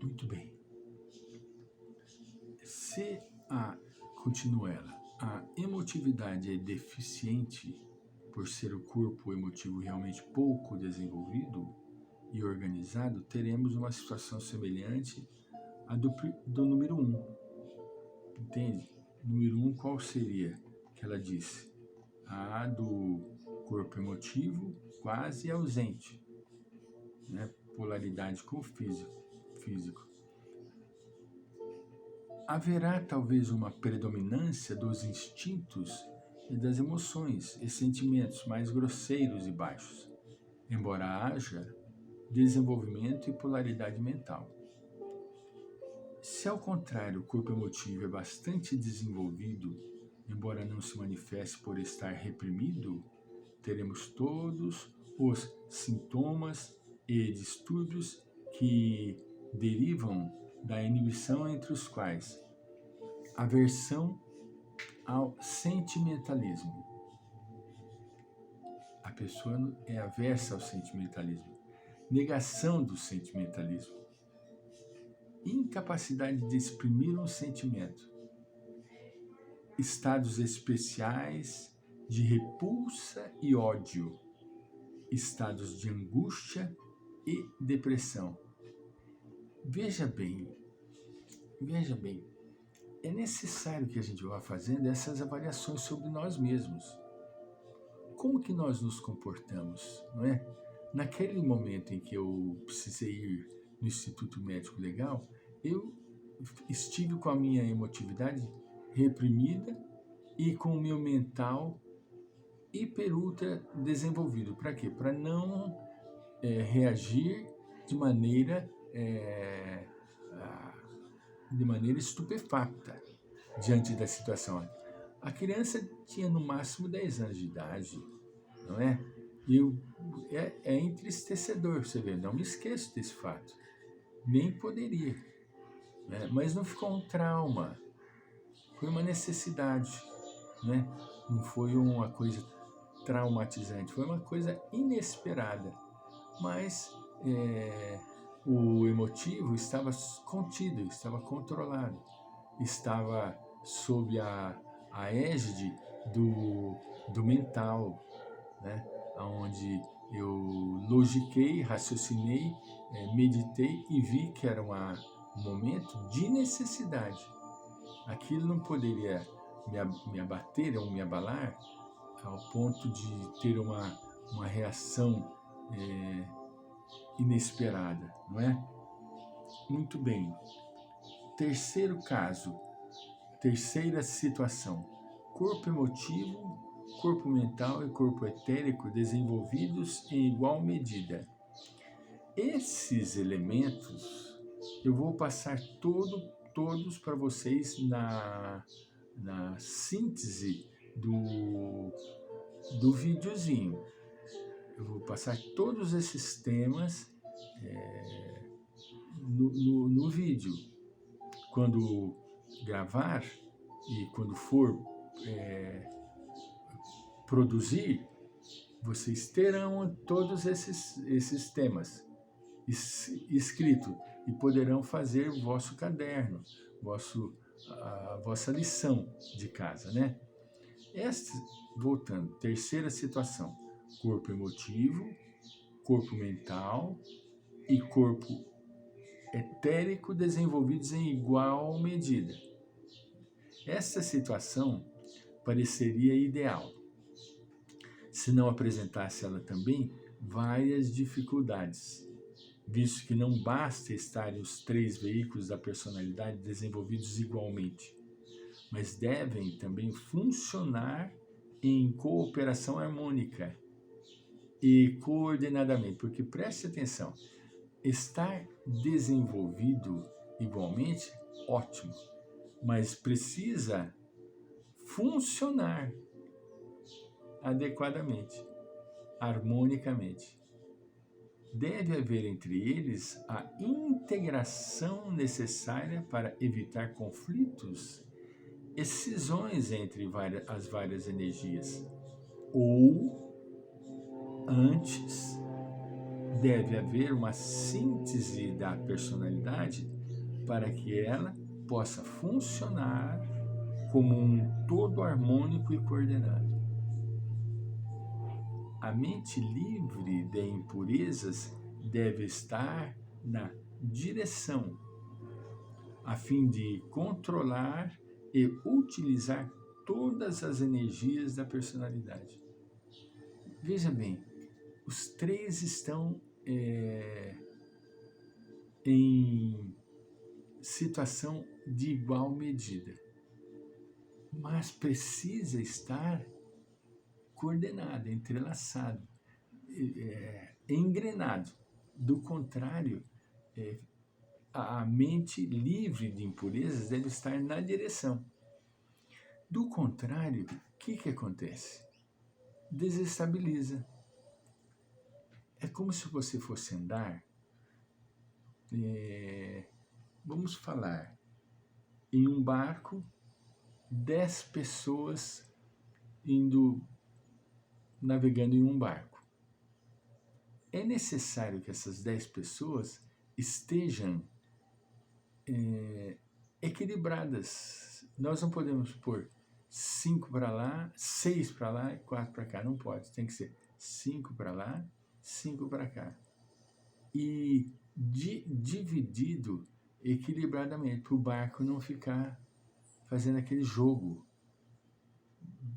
Muito bem. Se continua ela, a emotividade é deficiente por ser o corpo emotivo realmente pouco desenvolvido e organizado, teremos uma situação semelhante à do número 1. Entende? Número 1 qual seria? Que ela disse. A do corpo emotivo quase ausente, né? Polaridade com o físico. Haverá talvez uma predominância dos instintos e das emoções e sentimentos mais grosseiros e baixos, embora haja desenvolvimento e polaridade mental. Se ao contrário o corpo emotivo é bastante desenvolvido, embora não se manifeste por estar reprimido, teremos todos os sintomas e distúrbios que derivam da inibição, entre os quais aversão ao sentimentalismo. A pessoa é aversa ao sentimentalismo. Negação do sentimentalismo. Incapacidade de exprimir um sentimento. Estados especiais de repulsa e ódio. Estados de angústia e depressão. Veja bem, é necessário que a gente vá fazendo essas avaliações sobre nós mesmos. Como que nós nos comportamos, não é? Naquele momento em que eu precisei ir no Instituto Médico Legal, eu estive com a minha emotividade reprimida e com o meu mental hiper ultra desenvolvido. Para quê? Para não reagir de maneira estupefacta diante da situação. A criança tinha no máximo 10 anos de idade, não é? E é entristecedor, você vê, não me esqueço desse fato. Nem poderia, né? Mas não ficou um trauma, foi uma necessidade, né? Não foi uma coisa traumatizante, foi uma coisa inesperada, mas o emotivo estava contido, estava controlado, estava sob a égide do mental, né? Onde eu logiquei, raciocinei, meditei e vi que era um momento de necessidade. Aquilo não poderia me abater ou me abalar ao ponto de ter uma reação inesperada, não é? Muito bem. Terceiro caso, terceira situação. Corpo emotivo, corpo mental e corpo etérico desenvolvidos em igual medida. Esses elementos eu vou passar todos para vocês na síntese do videozinho. Eu vou passar todos esses temas no vídeo. Quando gravar e quando for produzir, vocês terão todos esses temas escritos e poderão fazer o vosso caderno, a vossa lição de casa, né? Voltando, terceira situação, corpo emotivo, corpo mental e corpo etérico desenvolvidos em igual medida. Essa situação pareceria ideal, se não apresentasse ela também várias dificuldades, visto que não basta estarem os 3 veículos da personalidade desenvolvidos igualmente, mas devem também funcionar em cooperação harmônica e coordenadamente, porque preste atenção, estar desenvolvido igualmente, ótimo, mas precisa funcionar adequadamente, harmonicamente. Deve haver entre eles a integração necessária para evitar conflitos e cisões entre as várias energias, ou antes deve haver uma síntese da personalidade para que ela possa funcionar como um todo harmônico e coordenado. A mente livre de impurezas deve estar na direção, a fim de controlar e utilizar todas as energias da personalidade. Veja bem, os três estão em situação de igual medida, mas precisa estar coordenado, entrelaçado, engrenado. Do contrário, a mente livre de impurezas deve estar na direção. Do contrário, o que acontece? Desestabiliza. É como se você fosse andar, vamos falar, em um barco, 10 pessoas navegando em um barco. É necessário que essas 10 pessoas estejam equilibradas. Nós não podemos pôr 5 para lá, 6 para lá e 4 para cá. Não pode. Tem que ser 5 para lá, 5 para cá. E dividido equilibradamente, para o barco não ficar fazendo aquele jogo.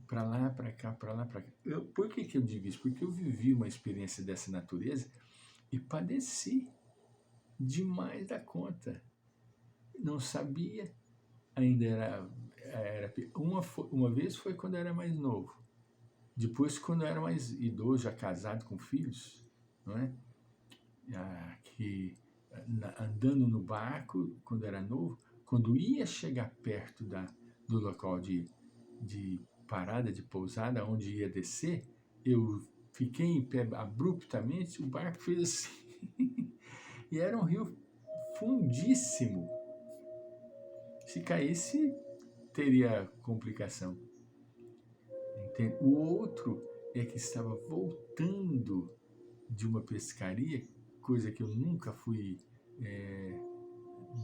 Para lá, para cá, para lá, para cá. Por que eu digo isso? Porque eu vivi uma experiência dessa natureza e padeci demais da conta. Não sabia, ainda era uma vez foi quando eu era mais novo. Depois, quando eu era mais idoso, já casado com filhos, não é? Andando no barco, quando era novo, quando ia chegar perto do local de parada, de pousada, onde ia descer, eu fiquei em pé abruptamente, o barco fez assim. E era um rio fundíssimo. Se caísse, teria complicação. Entende? O outro é que estava voltando de uma pescaria, coisa que eu nunca fui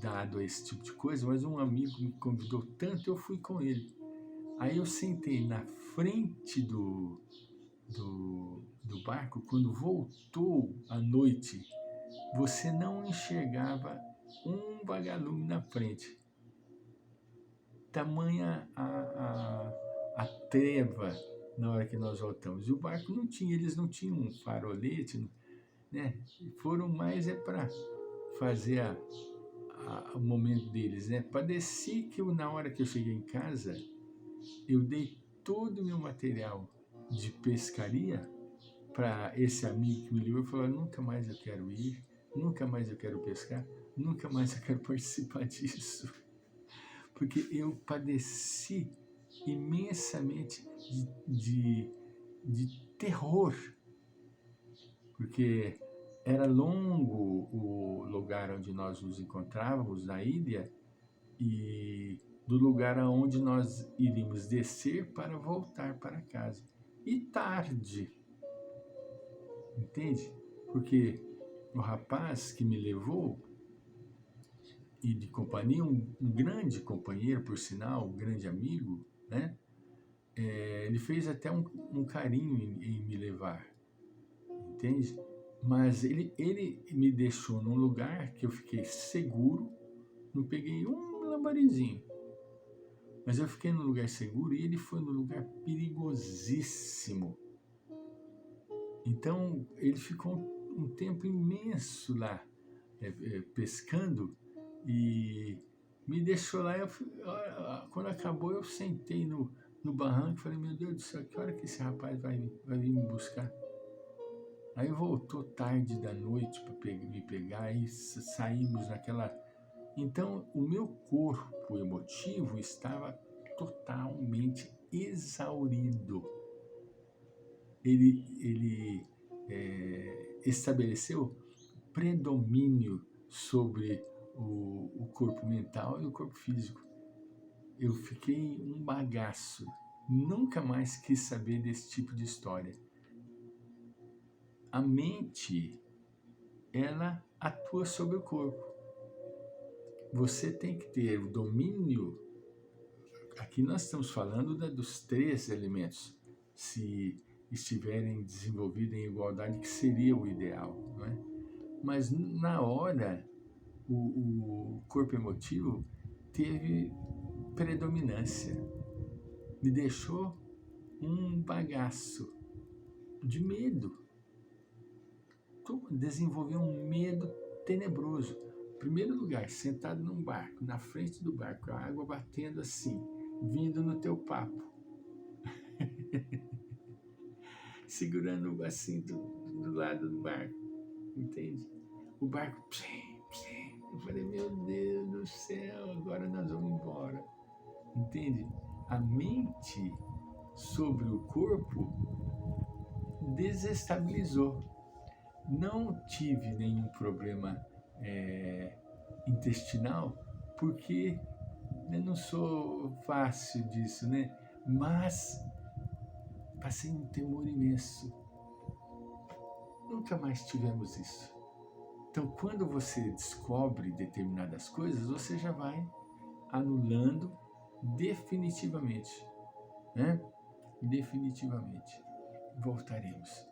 dado a esse tipo de coisa, mas um amigo me convidou tanto, eu fui com ele. Aí eu sentei na frente do barco. Quando voltou à noite, você não enxergava um vagalume na frente. Tamanha a treva na hora que nós voltamos. E o barco não tinha, eles não tinham um farolete, né? Foram mais para fazer o momento deles, né? Padeci que na hora que eu cheguei em casa, eu dei todo o meu material de pescaria para esse amigo que me ligou e falou: nunca mais eu quero ir, nunca mais eu quero pescar, nunca mais eu quero participar disso. Porque eu padeci imensamente de terror, porque era longo o lugar onde nós nos encontrávamos, na ilha, e do lugar aonde nós iríamos descer para voltar para casa. E tarde, entende? Porque o rapaz que me levou, e de companhia, um grande companheiro, por sinal, um grande amigo, né? Ele fez até um carinho em me levar, entende? Mas ele me deixou num lugar que eu fiquei seguro, não peguei um lambarizinho, mas eu fiquei num lugar seguro e ele foi num lugar perigosíssimo. Então, ele ficou um tempo imenso lá, pescando, e me deixou lá. Quando acabou, eu sentei no barranco e falei: meu Deus do céu, que hora que esse rapaz vai vir me buscar? Aí voltou tarde da noite para me pegar e saímos naquela... Então, o meu corpo emotivo estava totalmente exaurido. Ele estabeleceu predomínio sobre o corpo mental e o corpo físico. Eu fiquei um bagaço. Nunca mais quis saber desse tipo de história. A mente ela atua sobre o corpo. Você tem que ter o domínio. Aqui nós estamos falando dos 3 elementos, se estiverem desenvolvidos em igualdade, que seria o ideal, não é? Mas na hora, o corpo emotivo teve predominância, me deixou um bagaço de medo. Desenvolveu um medo tenebroso. Em primeiro lugar, sentado num barco, na frente do barco, a água batendo assim, vindo no teu papo, segurando assim do lado do barco, entende? O barco, psim, psim. Eu falei, meu Deus do céu, agora nós vamos embora, entende? A mente sobre o corpo desestabilizou. Não tive nenhum problema intestinal, porque eu não sou fácil disso, né? Mas passei um temor imenso. Nunca mais tivemos isso. Então, quando você descobre determinadas coisas, você já vai anulando definitivamente, né? Definitivamente. Voltaremos.